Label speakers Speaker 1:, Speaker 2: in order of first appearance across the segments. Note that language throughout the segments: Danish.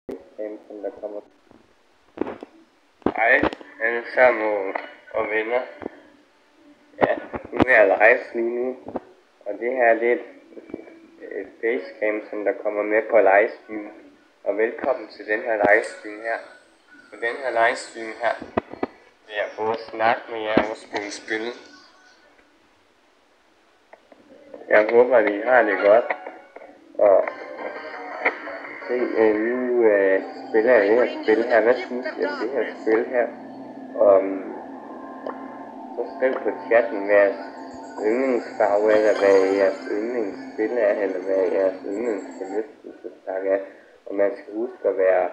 Speaker 1: Facecam, der kommer. Hej alle sammen og venner. Ja, nu er jeg live lige nu. Og det her det er et facecam, som der kommer med på livestream. Og velkommen til den her livestream her. På den her livestream her vil jeg både snakke med jer og spille spil. Jeg håber, at I har det godt. Og se, nu spiller jeg det her spil her. Hvad synes I om det her spil her? Så skriv på chatten, hvad jeres yndlingsfarve eller hvad jeres yndlingsspil er, eller hvad jeres yndlingsforlystelsestak er. Og man skal huske at være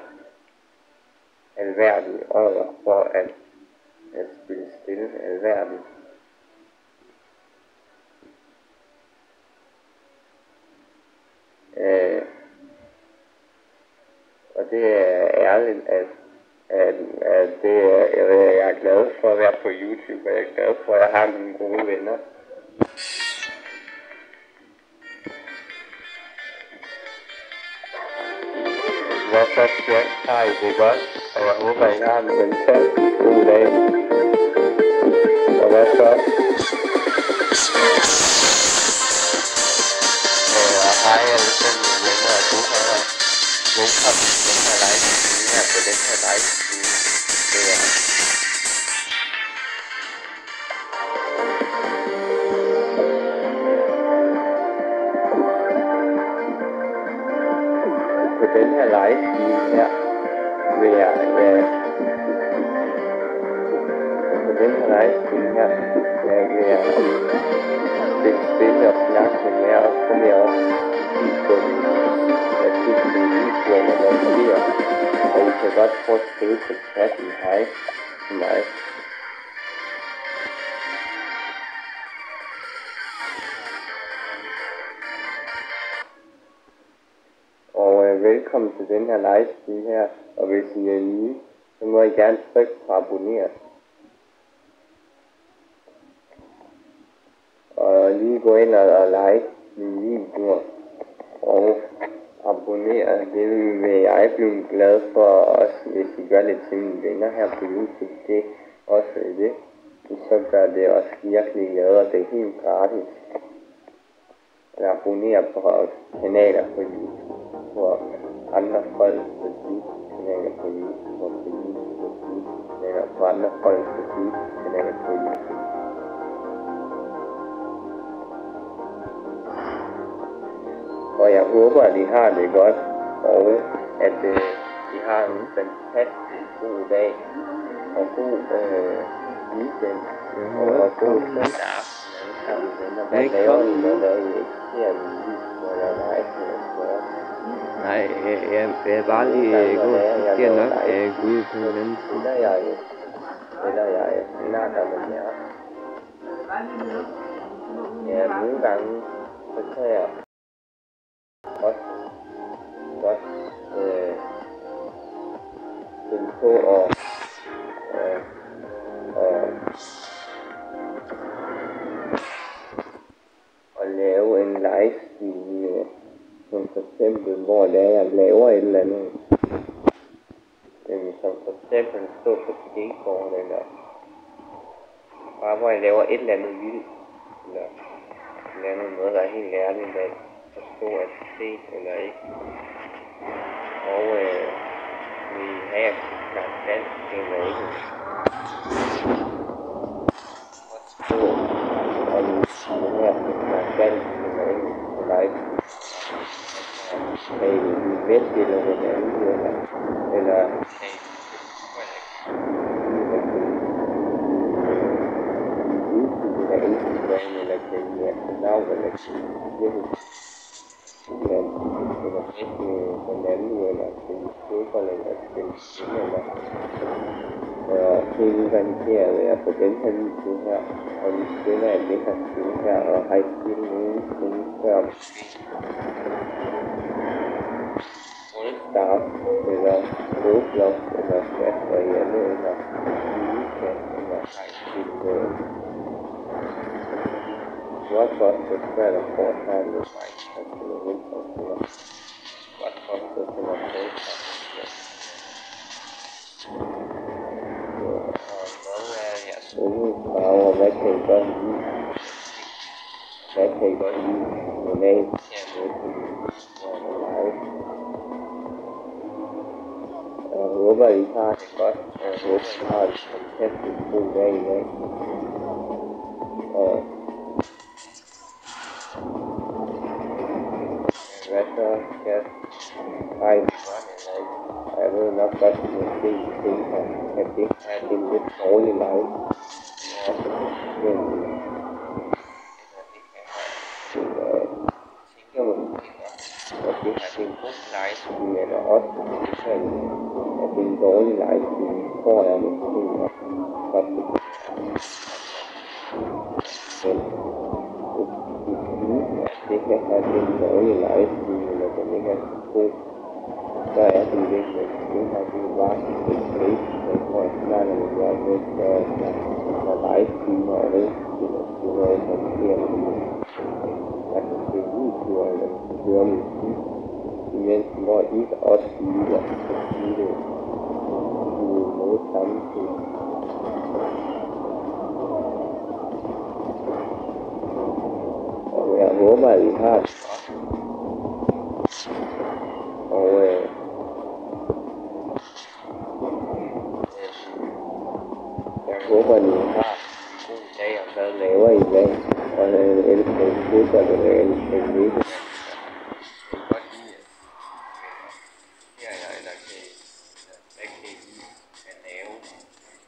Speaker 1: alværdig over for at spille spil alværdigt. Og det er ærligt, at jeg er glad for at være på YouTube, og jeg er glad for, at jeg har mine gode venner. Hvad så skal har I det godt, og jeg håber, I har en fantastisk god dag. Og hvad så? Hej alle sammen mine venner, og du her. Velkommen til den her livestream her på den her livestream. På den her livestream her vil jeg spille og snakke med jer, og så vil jeg også kigge på videoerne, hvad der sker. Og I kan godt prøve at skrive på chatten hej til mig. Og velkommen til den her livestream her, og hvis I er nye, så må I gerne trykke på abonner. Og lige gå ind og like mine videoer og abonnere. Det vil jeg blive glad for, også hvis I gør det til mine venner her på YouTube. Det også det. Så gør det også virkelig glad, og det er helt gratis. At abonnere på kanaler på YouTube, hvor andre folk på YouTube-kanaler på YouTube, og på YouTube-kanaler på andre folk på YouTube-kanaler på YouTube. Og jeg håber, at I har det godt, og at I har en fantastisk god dag, og god weekend, og god søndag aften. Hvad laver I, når I ikke ser en video, eller live, eller noget?
Speaker 2: Nej, jeg er bare lige god, så sker nok gå ud på den anden side.
Speaker 1: Eller jeg snakker med jer. Ja, nogle gange, så kan jeg også godt finde på at lave en livestream, som for eksempel, hvor det er, jeg laver et eller andet. Som for eksempel stå på skateboard, eller bare hvor jeg laver et eller andet vildt, eller noget, der er helt ærligt af at stå at se eller ikke. Og vil I have at snakke dansk eller ikke? Og stå og vil have at snakke dansk eller ikke på live. Kan I vente eller hinanden eller kan I YouTube eller Instagram eller kan I navn eller kan hinanden eller spille fodbold eller spille spil eller helt redigeret er på den her video her, og vi spiller et det her spil her, og har I spillet nogensinde før Start eller Roblox eller Clash Royale eller Minecraft eller har I spillet Roblox eller Fortnite eller Minecraft eller Roblox eller Roblox eller Fortnite. kan I godt lide? Hvad kan I godt lide normalt hernede på live? Jeg håber, I har det godt, og jeg håber, I har en fantastisk god dag i dag. Og hvad så, skat? Ej, jeg ved nok godt, at måske I tænker, at det her er en lidt dårlig live. Men tænker måske, at det her er en god livestream, eller også at det er en dårlig livestream, tror jeg måske nok godt. Men det kan have en dårlig livestream, eller den ikke er så god, så er det virkelig, at det her det er bare et place, hvor jeg snakker med jer med, når livestreamer og ved, det er noget, der sker med mig. Jeg kan se videoer, eller høre musik, imens hvor I også lytter og lytter i noget samtidig. Og jeg håber, at I har det godt. Og jeg håber, at I har en god dag, og hvad laver I i dag? Og elsker I fodbold, eller elsker I ikke? Jeg kan godt lide, eller hvad kan I kan lave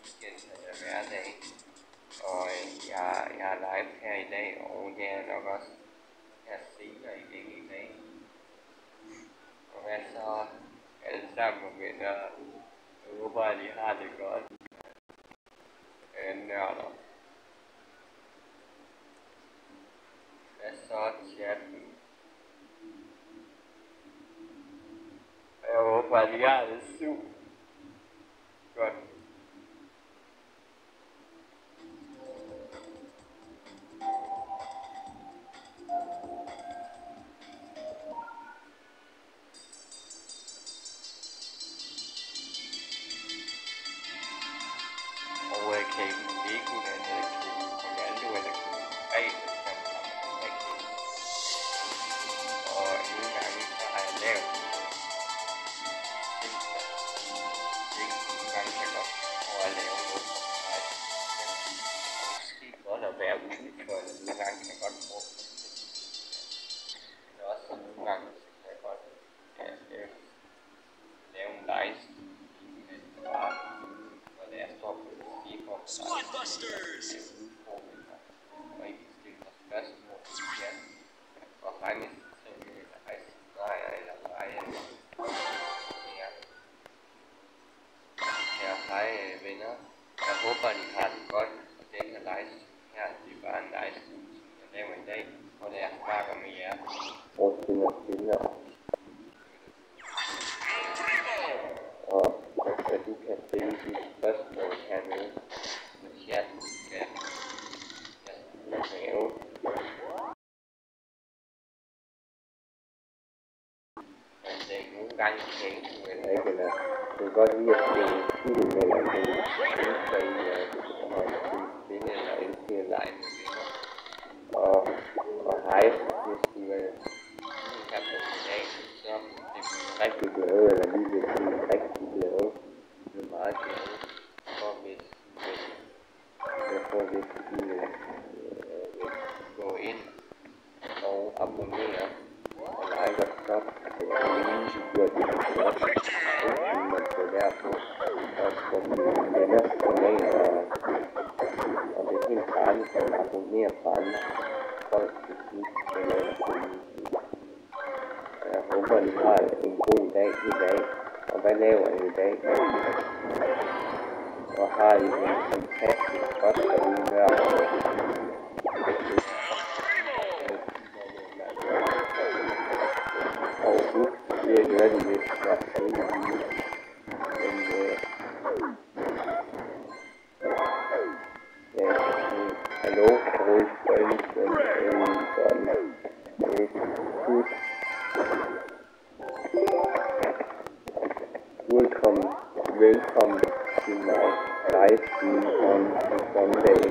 Speaker 1: weekend eller hverdag? Og jeg er live her i dag, og det er nok også her senere i dag. Og hvad så alle sammen venner? Jeg håber, at I har det godt. Nørder. Hvad så, chatten? Jeg håber, at I har det super godt. Og kan I Lego, eller kan I Ronaldo, eller kan I Ræs, og nogle gange så har jeg lavet ting, nogle gange kan jeg godt prøve at lave noget for mig. Måske godt at være udenfor, eller nogle gange kan jeg godt prøve at men også nogle gange så kan jeg godt lave en livestream, men bare når det er står på Squad Busters! Og ikke stille mig spørgsmål til jer. Og fange til rejsestreger eller veje. Ja, hej venner. Jeg håber, at I har det godt. Og den her livestream her, det er bare en livestream, som jeg laver i dag. Og det er snakker med jer. Og spiller. Og du kan stille dit spørgsmål hernede. Ja, nogle gange tænke, eller ikke, eller det er godt lide at spille film, eller det ønsker I at spille, eller ønsker I at lege med venner. Og hej, hvis I vil have på i dag, så det bliver rigtig glade, eller vi vil blive rigtig glade. Vi er meget glade for, hvis I vil gå ind og abonnere og like og stop. Det er en video, det er godt. Man får derpå og få mine venners kanaler. Og det er helt gratis at abonnere på andre folk, hvis I skal lave på YouTube. Jeg håber, I har en god dag i dag. Og hvad laver I i dag? Og har I en fantastisk godt derude nørder. Og husk, det gør det, hvis jeg skal lige. Men hallo, velkommen til mig livestream on Sunday.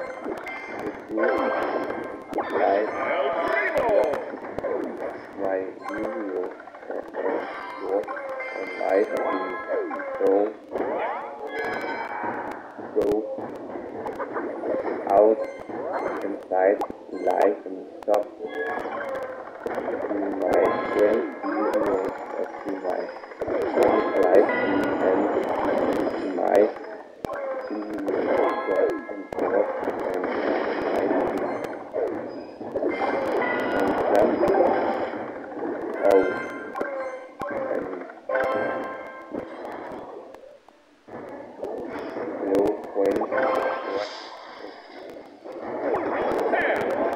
Speaker 1: If you like my video and watch a live stream, so go out inside, like and stop to my friends videos or to my son's live stream and to my video and watch and live stream and jump out and hello friends,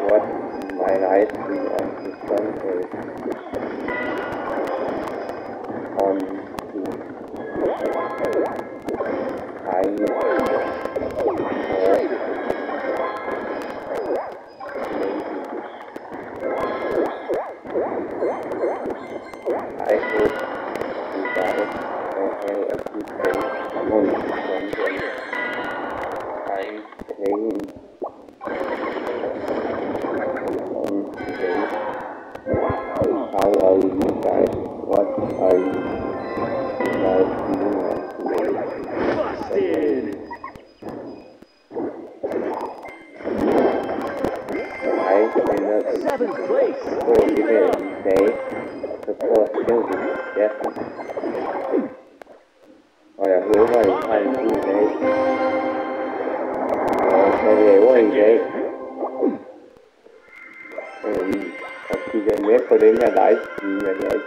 Speaker 1: what my live stream on the Sunday on to Tiny or maybe I hope you guys will have a good day on Sunday. I'm playing on today. How are you guys? What are you guys doing on today?
Speaker 3: Busted!
Speaker 1: I cannot
Speaker 3: 7th place!
Speaker 1: for even say support children Jeffy. Og jeg håber, I har en god dag. Og så laver I dag. Og kigger med på den her livestream, at jeg ikke.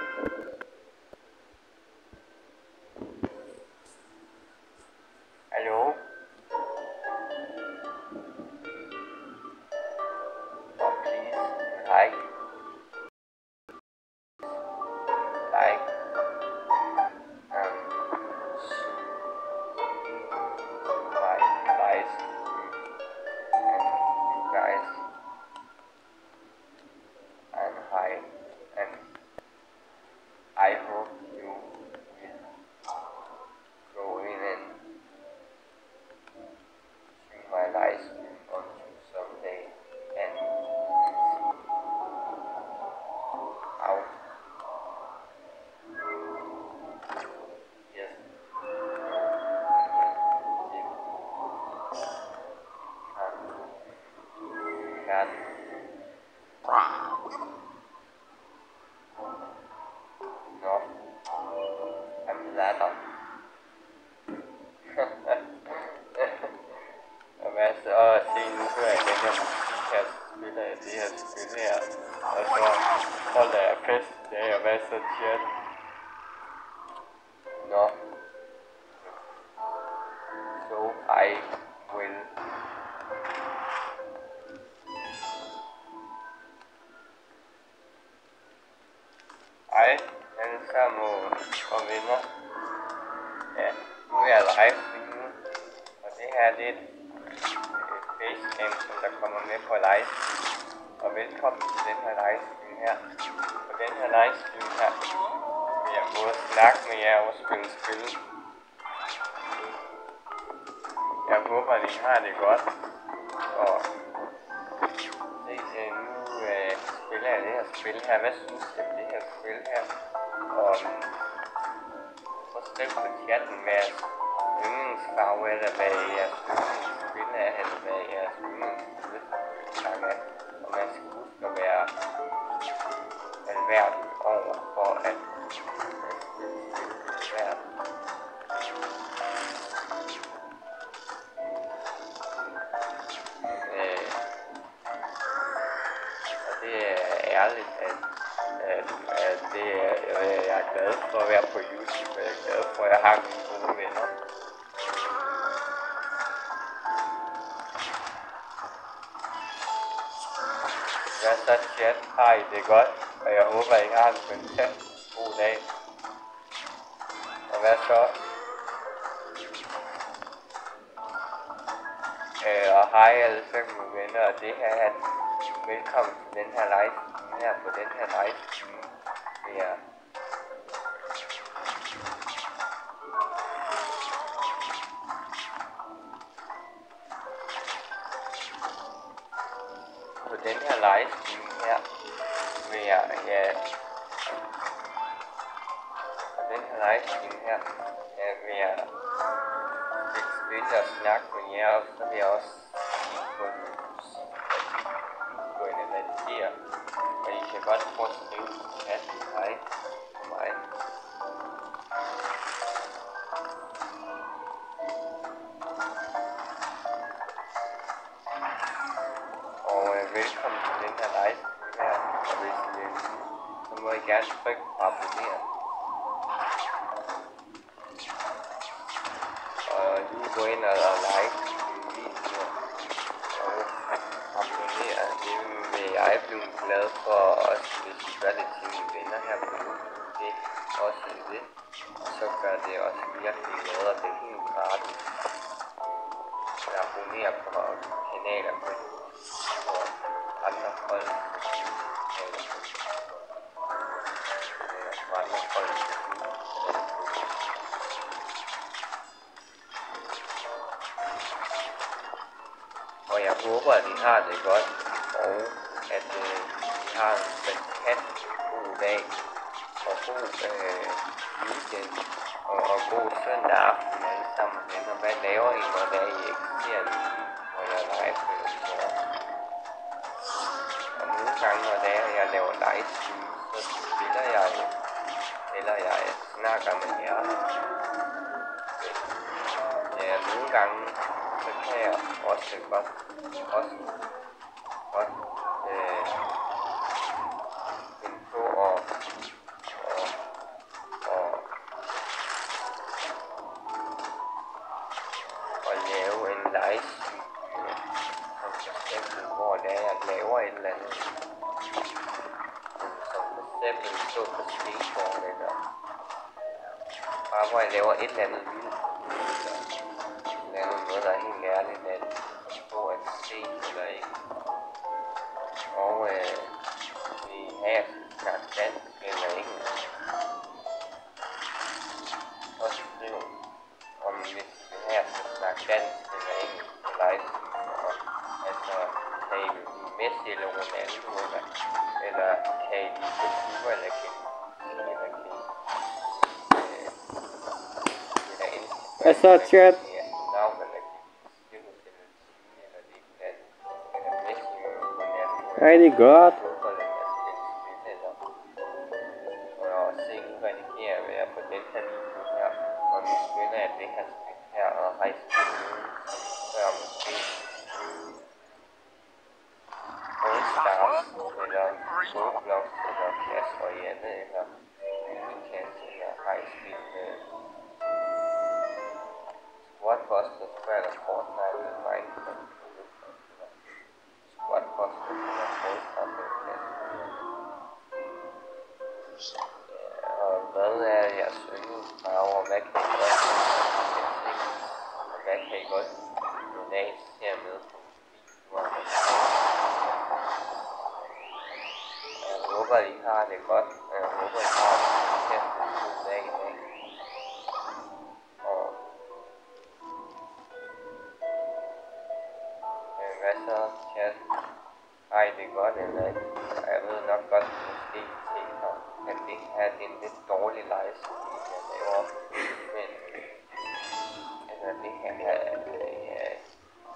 Speaker 1: Hallo? Og please like my live and you guys and hi and I hope you will go in and see my live stream on someday and see how yes can not I'm glad of og hvad så se nu hører jeg den her musik her spiller jeg det her spil her og så holder jeg fest i dag og hvad så chat nå so I will hej alle sammen og venner. Ja, nu er jeg live lige nu, og det her det er et facecam, som der kommer med på livestream. Og velkommen til den her livestream her. På den her livestream her vil jeg både snakke med jer og spille spil. Jeg håber, at I har det godt. Og se, nu spiller jeg det her spil her. Hvad synes I om det her spil her? Og så skriv på chatten med jeres yndlingsfarve, eller hvad jeres yndlingsspil er, eller hvad jeres yndlingsspil er. Og man skal huske at være alværdig over for at spille og det er ærligt, at jeg er glad for at være på YouTube, og jeg er glad for, at jeg har mine gode venner. Hvad så chat? Har I det godt? Og jeg håber, I har en fantastisk god dag. Og hvad så? Og hej alle sammen venner, og det her er velkommen til den her livestream her på den her livestream. Det er den her livestream her vil jeg lidt spille og snakke med jer, og så vil jeg også kigge på den musik, og gå ind og redigere. Og I kan godt prøve at skrive hej for mig. Og velkommen til den her livestream her, og hvis I er nye, så må I gerne trykke på abonnere. Og lige gå ind og like videoer og abonnere. Det vil jeg blive glad for, også hvis I gør det til mine venner her på YouTube. Det er også det. Så gør det også virkelig noget, og det er helt gratis. Så abonnere på kanaler på andre folk. Andre folk. Og jeg håber, at I har det godt, og at I har en fantastisk god dag, og god weekend, og god søndag aften alle sammen. Og hvad laver I, når der I ikke ser en video, hvor jeg live-producerer? Og nogle gange, når jeg laver livestream, så spiller jeg jo, eller jeg snakker med jer. Ja, nogle gange, så kan jeg også godt finde på at lave en livestream, som for eksempel, hvor jeg laver et eller andet, som for eksempel stå på skateboard, eller bare hvor jeg laver et eller andet vildt, eller noget, der er helt ærligt, at få at se eller ikke. Og vi har snart dansk eller engelsk. Og skriv om hvis vi har snart dansk eller engelsk på livestream. Altså, kan I blive Messi eller Ronaldo, eller kan I blive Couture eller kan
Speaker 2: Hvad så, chat? Rigtig godt.
Speaker 1: Og synkronisere ved at på den her video her, og vi spiller af det her spil her, og har spillet før måske All-Stars, eller Roblox, eller Clash Royale, eller Minecraft, eller har spillet Squadbusters, eller Fortnite, eller Minecraft. Squadbusters eller All-Stars eller Clash. Og hvad er jeres yndlingsfarver, og hvad kan I godt og hvad kan I godt donate hermed på videoerne? Jeg håber, I har det godt, og jeg håber, I har en fantastisk god dag i dag. Og hvad så, chat? Har I det godt eller ikke? Jeg ved nok godt, måske tænker, at det her det er en lidt dårlig livestream, jeg laver. Men altså, det her, jeg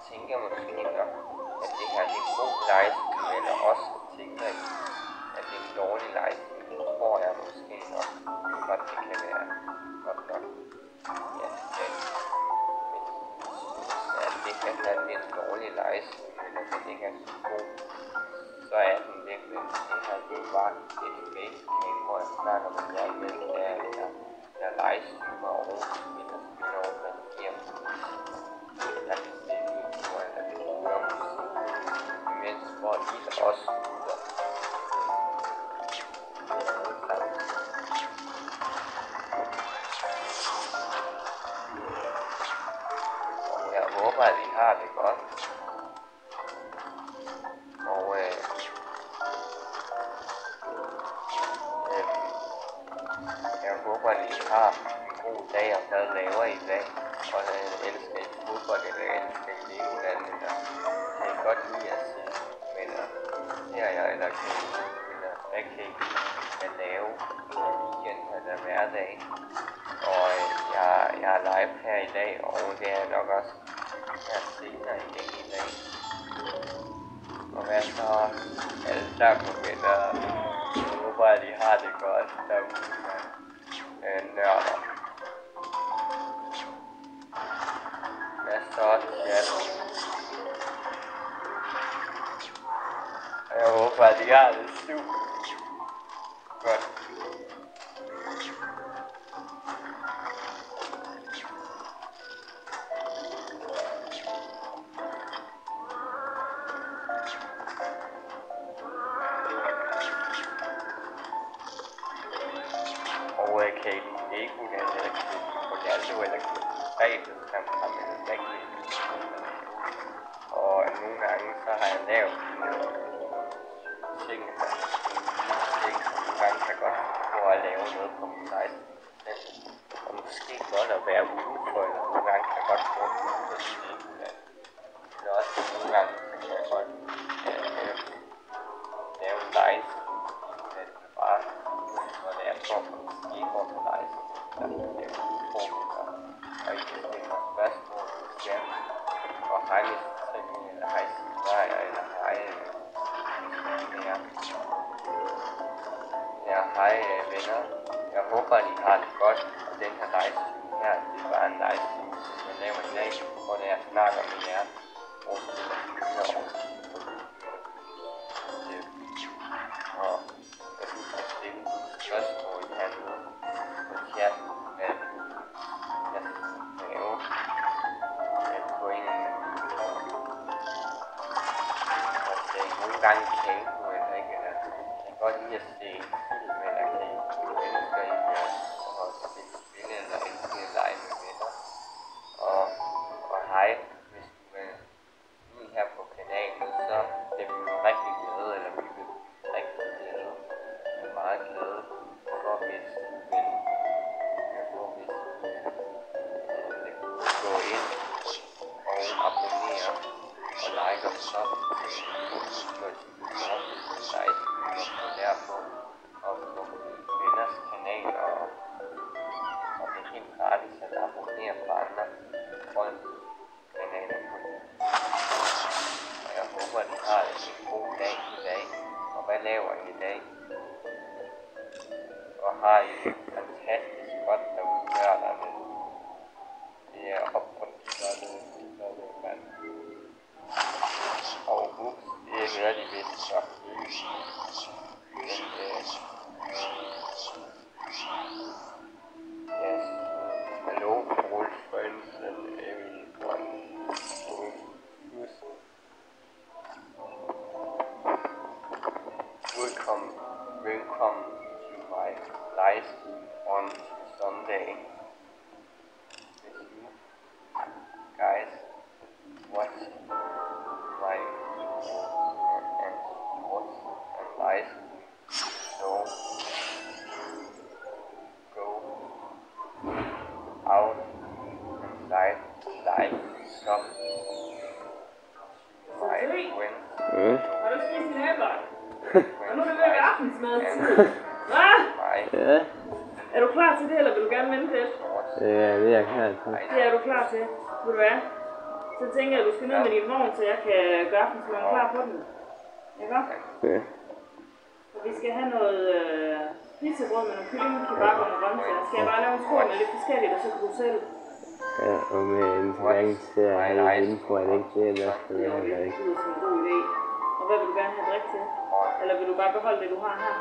Speaker 1: tænker måske nok, at det her det er en god livestream, eller også tænker I, at det er en dårlig livestream. Det tror jeg måske nok. Godt, det kan være godt nok. Ja, men at det her det er en dårlig livestream, eller at det ikke er så god, så er den virkelig. Det her det er bare et facecam, hvor jeg snakker med jer med, der livestreamer og spiller og redigerer musik. Jeg kan se videoer, eller det hører musik, imens hvor I også lytter. Og jeg håber, at I har det godt. Og jeg håber, at I har en god dag, og hvad laver I i dag? Og elsker I fodbold, eller elsker I Legoland, eller kan I godt lide at se eller serier, eller hvad kan I lave? weekend eller hverdag. Og jeg er live her i dag, og det er nok også her senere igen i dag. Og hvad så alle sammen venner? Jeg håber, at I har det godt derude, nørder. Hvad så, chat? Jeg håber, at I har det super godt. Og kan I ikke kunne have det rigtigt på Ronaldo eller Grebet, som har med det rigtigt. Og nogle gange så har jeg lavet ting, som nogle gange kan godt gå at lave noget på min site. Og måske godt at være udenfor, eller nogle gange kan godt gå udenfor det. Men også nogle gange så kan jeg godt lave en live, men bare når det er for skiver på live, der er det udenfor. Og I kan stille mig spørgsmål, og hej Mr. eller hej Sivar, eller hej ja, hej venner. Jeg håber, at I har det godt. Og den her livestream her, det er bare en livestream, som jeg laver i dag, hvor jeg snakker med jer. Og jeg synes, at du kan stille spørgsmål hernede på chatten, hvad jeg skal lave. På en nogle gange kan jeg ikke, eller jeg kan godt lide at se film, eller kan I ønsker I at se spil, eller elske at lege med venner. Og hej, hvis du er lige her på kanalen, så bliver vi rigtig glade, eller vi bliver rigtig glade. Jeg er meget glade for, hvis du vil gå ind og abonnere og like og sub og derfor og på venners kanal og det er helt gratis at abonnere på andre folks kanaler på det. Og jeg håber at I har en god dag i dag. Og hvad laver I i dag? Og har I det fantastisk godt derude nørderne? Det er opfundet mand. Og ups, det hører de vist så. Yes, hello, old friends and everyone. Welcome to my live stream on Sunday. With you guys watching my videos and shorts and live stream. So go out and like some my friends.
Speaker 4: Har du spist din æbler? Og nu er det ved at være aftensmadstid. Hvad?
Speaker 2: Ja,
Speaker 4: Er du klar til det, eller vil du gerne vente lidt?
Speaker 2: det er jeg klar til.
Speaker 4: Det er du klar til. Ved du hvad? Så tænker jeg, at du skal ned med din vogn, så jeg kan gøre aftensmaden klar på den. Ikke også?
Speaker 2: Ja.
Speaker 4: Og vi skal have noget pizzabrød med nogle kylling, kebab og nogle grøntsager. Skal jeg bare lave en skål med lidt forskelligt, og så kan du selv?
Speaker 2: Ja, og med en forgang til at have info, at ikke det er der skal
Speaker 4: Det
Speaker 2: være heller ikke.
Speaker 4: lyder som en god idé. Og hvad vil du gerne have drik til? Eller vil du bare beholde det, du har her?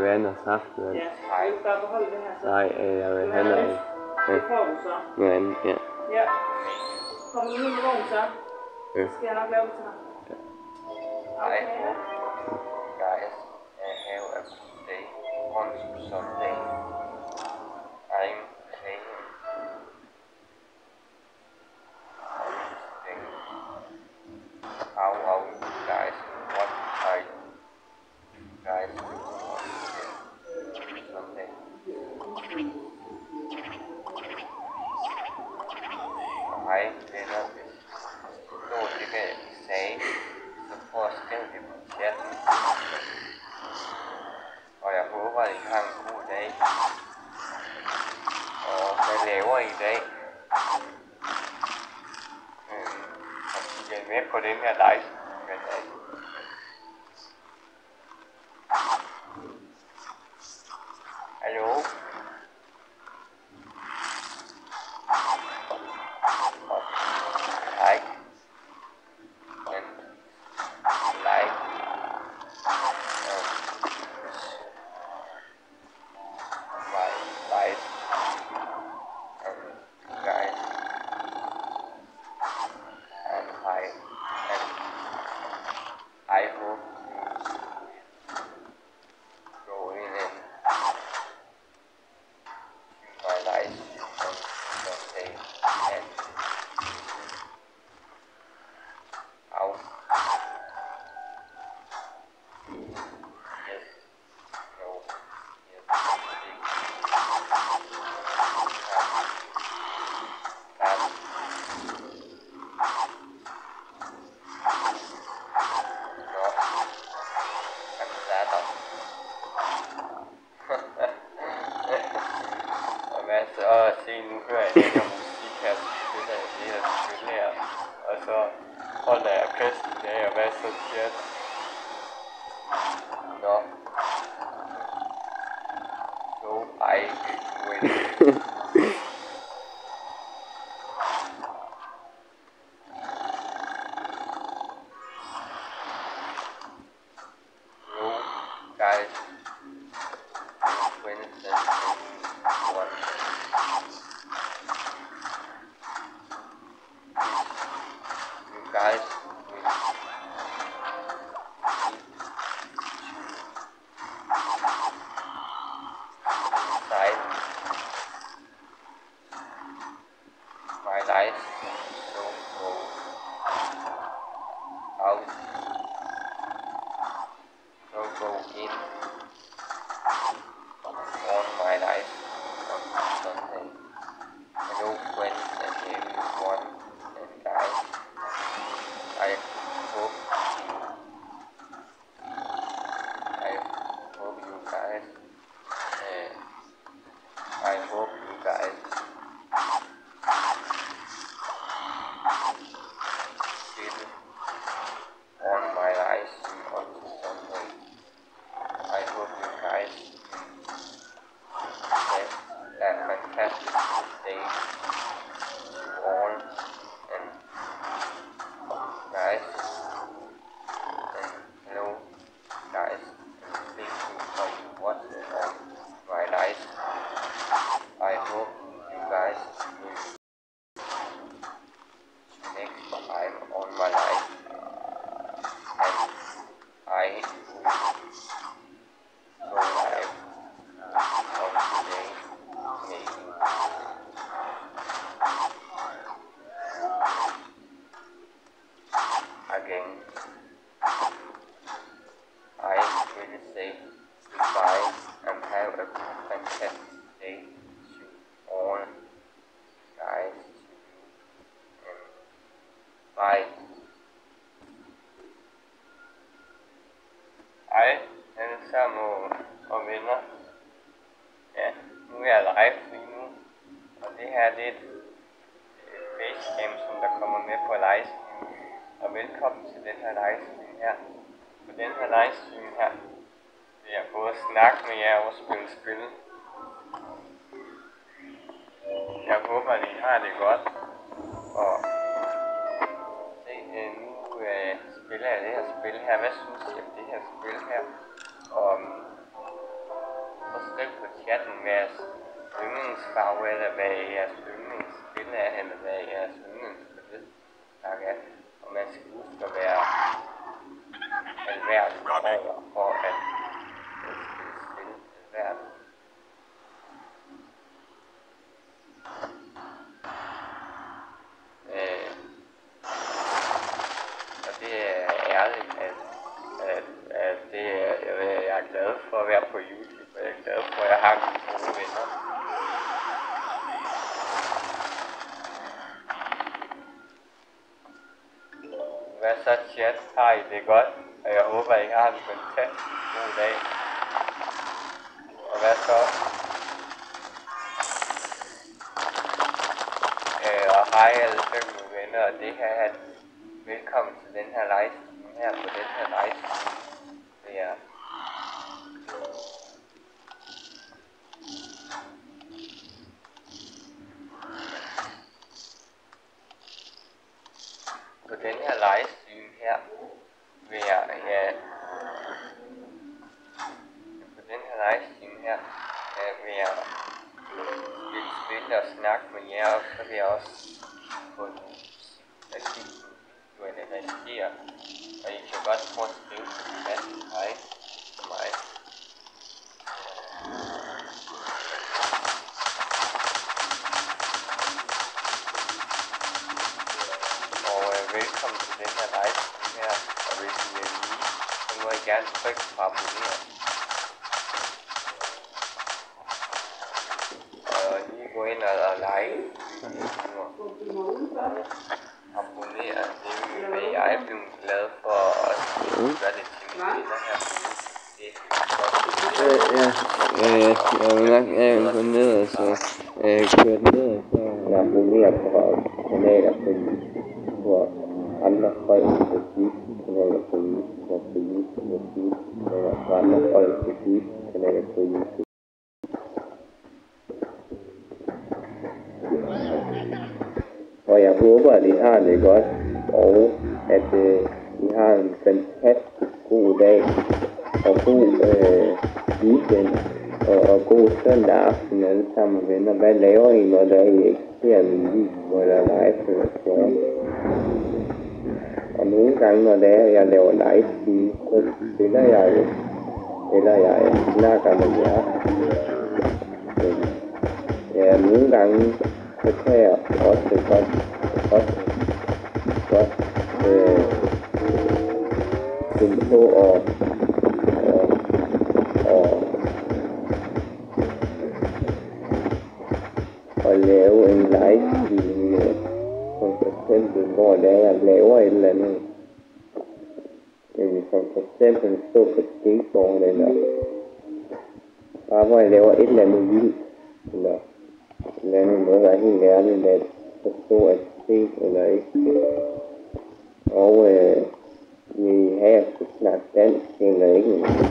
Speaker 2: Vand og saft, men
Speaker 4: Ja, vil du bare beholde det her så?
Speaker 2: nej, jeg vil have noget.
Speaker 4: Det får du så.
Speaker 2: Noget andet, ja.
Speaker 4: Ja. Kommer du nu med vognen så?
Speaker 2: Ja.
Speaker 4: Skal jeg nok lave det til dig?
Speaker 1: I hope you guys have a good day on Sunday. I'm playing how are you guys? What are you guys doing on Sunday? Hej venner, hvis du så det, hvad jeg sagde, så prøv at skrive det på chatten. Og jeg håber, at I har en god dag. laver i dag. Og de er med på den her livestream i dag. Hallo? Like. Like. Like. Guys. And I hope you go in and my life on Sunday and out. Yes, no, yes, og se nu hører jeg den her musik her, så spiller jeg det her spil her, og så holder jeg festen af, og hvad så siger det? Nå. So I win. No, guys. Wednesday, one. You guys inside my life, don't go out, don't go in on my life on Sunday. Hello friends and everyone and guys, I hope you guys I hope you guys chill on my life on Sunday. I hope you guys have a fantastic day to all and guys and hello guys and thank you for watching on my life. I hope you guys will next time on my life and I will go live on today maybe. Again, I will say goodbye and have a fantastic day to all guys and bye. Hej alle sammen og venner. Ja, nu er jeg live lige nu, og det her det er et facecam, som der kommer med på livestream. Og velkommen til den her livestream her. På den her livestream her vil jeg både snakke med jer og spille spil. Jeg håber, at I har det godt. Og se, nu spiller jeg det her spil her. Hvad synes I om det her spil her? Og skriv på chatten med jeres yndlingsfarve, eller hvad jeres yndlingsspil er, eller hvad jeres yndlingsspil er. Og man skal huske at være alværdig over for at spille alværdig. Og det er ærligt, at jeg er glad for at være på YouTube, og jeg er glad for, at jeg har nogle gode venner. Hvad så chat? Har I det godt? Og jeg håber, I har en fantastisk god dag. Og hvad så? hej alle 5 venner, og det her er velkommen til den her livestream her på den her livestream. Det er på den her livestream her vil jeg på den her livestream her vil jeg spille og snakke med jer, og så vil jeg også få en eller reagere, og I kan godt prøve at skrive til en masse hej til mig. Og velkommen til den her livestream her, og hvis I er nye, så må I gerne trykke på abonnere. Og lige gå ind og like abonnere, det vil jeg blive glad for, og gøre det til mine venner her.
Speaker 2: Jeg vil gå ned og så køre den ned og så
Speaker 1: abonnere på kanaler på andre folk kanaler på YouTube, kanaler på andre folk kanaler på YouTube. Og jeg håber, at I har det godt, og at I har en fantastisk god dag, og god weekend, og god søndag aften alle sammen venner. Hvad laver I, når der ikke ser min video eller live eller sådan? Og nogle gange, når jeg laver livestream, så spiller jeg jo, eller jeg snakker med jer. Ja, nogle gange, så kan jeg også godt finde på at lave en livestream, som for eksempel, hvor jeg laver et eller andet, som for eksempel stå på skateboard, eller bare hvor jeg laver et eller andet vildt, eller et eller andet noget, der er helt ærligt at forstå at se eller ikke. Og vil I have at snakke dansk eller engelsk?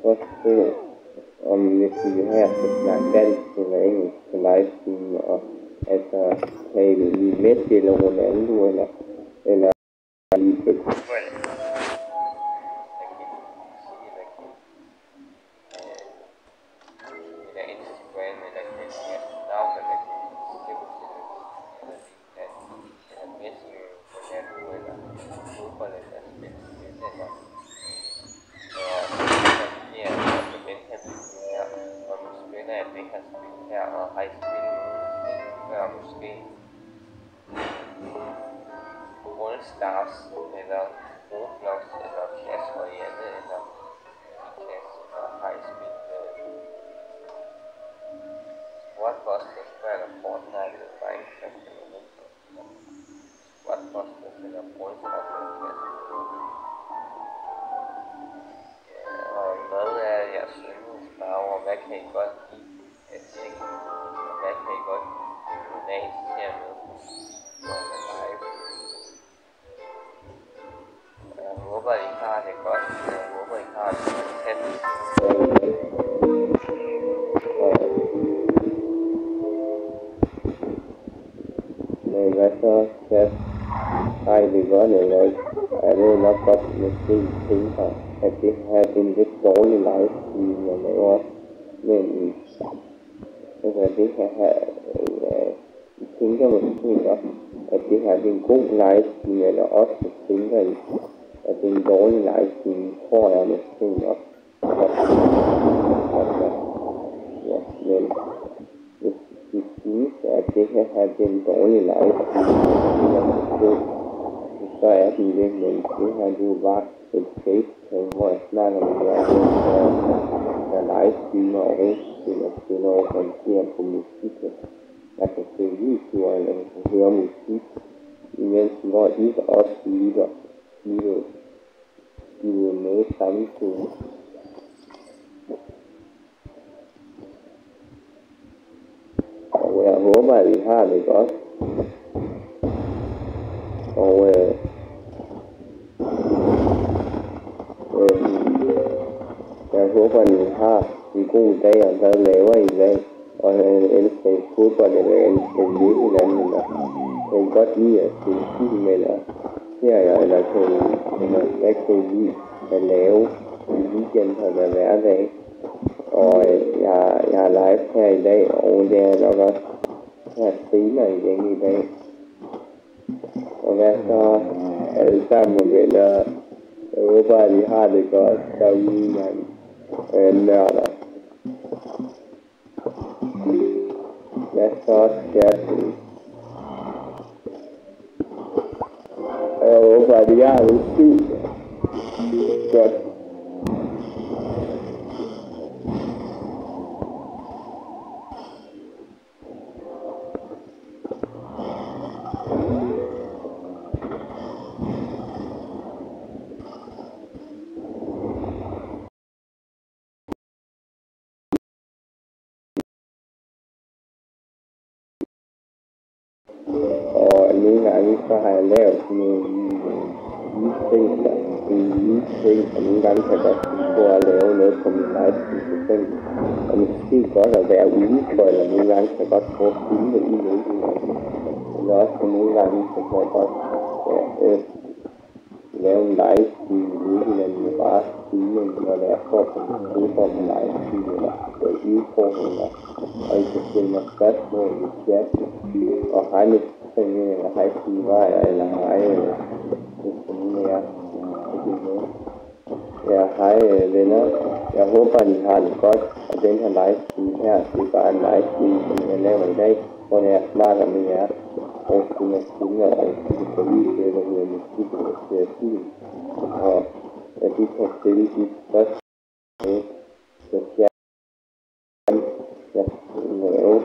Speaker 1: Forstå om hvis I vil have at snakke dansk eller engelsk på livestream, og altså kan I lige Messi eller Ronaldo eller Stars eller Roblox eller Clash Royale eller Clash eller High Speed Squadbusters eller Fortnite eller Minecraft eller Roblox Squadbusters eller Brawl Stars eller Clash og hvad er jeres yndlingsfarver, og hvad kan I godt lide at se, og hvad kan I godt lide at se med på live. Jeg håber, I har det godt. Jeg håber, I har det fantastisk. Men hvad så? Har I det godt eller ikke? Er det nok godt måske tænker, at det her er en lidt dårlig livestream, jeg laver. Men altså det her, I tænker måske nok, at det her er en god livestream, eller også tænker I, at det er en dårlig livestream, tror jeg måske nok. Ja, men hvis I synes, at det her er en dårlig livestream, så er den det, men det her er jo bare et FaceTime, hvor jeg snakker med jer, der livestreamer og spiller og kommenterer på musik. Jeg kan se videoer, eller jeg kan høre musik, imens hvor I også lytter med samtidig. Og jeg håber, at I har det godt. Og jeg håber, at I har en god dag, og hvad laver I i dag? Og elsker I fodbold, eller elsker I leve hinanden, eller kan I godt lide at spille film, eller serier, eller hvad kan I lide at lave i weekender eller hverdag? Og jeg er live her i dag, og det er nok også her senere igen i dag. Og hvad så alle sammen, venner? Jeg håber, at I har det godt derude, nørder. Hvad så, kæreste? Jeg håber, at I har det sygt godt. Og nogle gange så har jeg lavet nogle nye ting, og nogle gange kan jeg godt finde på at lave noget på min livestream for eksempel. Og måske godt at være udenfor, eller nogle gange kan jeg godt få at filme i løbet. Eller også nogle gange så kan jeg godt lave en livestream i hinanden med bare filme, når det er for en livestream, eller udfordringer. Og I kan stille mig spørgsmål i chatten, og hej med eller hej Sivaja, eller hej hvis der nogen af jer ikke med. Ja, hej venner. Jeg håber, at I har det godt, og den her livestream her, det er bare en livestream, som jeg laver i dag, hvor jeg snakker med jer, og synger synger, og jeg kan vise det, der hedder musik og kreativ. Og at I kan stille de spørgsmål, så jeg lave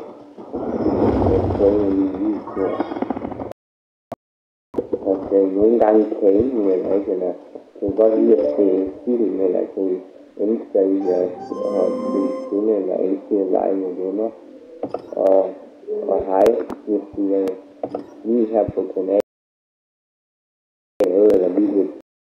Speaker 1: og nogle gange kagen, eller ikke, eller kan godt lide at se film, eller kan ønske I at spille spil, eller ønske at lege med venner. Og hej, hvis I er lige her på kanalen.